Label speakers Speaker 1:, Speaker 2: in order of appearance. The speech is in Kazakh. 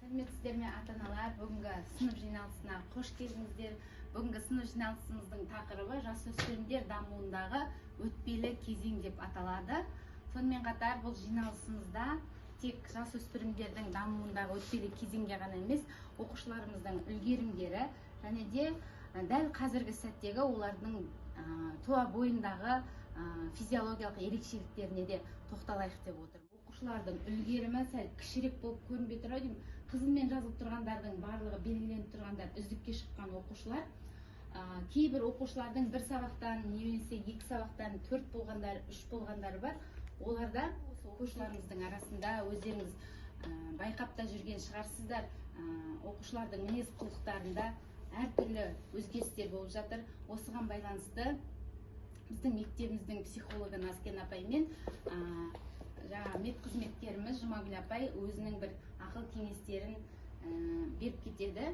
Speaker 1: Сәлеметсіздер ме ата-аналар, бүгінгі сынып жиналысына қош келдіңіздер. Бүгінгі сынып жиналысымыздың тақырыбы жасөспірімдер дамуындағы өтпелі кезең деп аталады. Сонымен қатар бұл жиналысымызда тек жасөспірімдердің дамуындағы өтпелі кезеңге ғана емес, оқушыларымыздың үлгерімдері және де дәл қазіргі сәттегі олардың туа бойындағы физиологиялық ерекшеліктеріне де тоқталайық деп отыр. Оқушылардың үлгерімі сәл кішірек болып көрінбей тұр деймін. Қызылмен жазылып тұрғандардың барлығы белгіленіп тұрғандар үздікке шыққан оқушылар. Кейбір оқушылардың бір сабақтан немесе екі сабақтан 4 болғандар, 3 болғандары бар. Оларда оқушыларымыздың арасында өздеріңіз байқап та жүрген шығарсыздар, оқушылардың мінез құлықтарында әртүрлі өзгерістер болып жатыр. Осыған байланысты біздің мектебіміздің психологы Назкен апаймен медқызметкеріміз Жұмагүл апай өзінің бір ақыл кеңестерін беріп кетеді.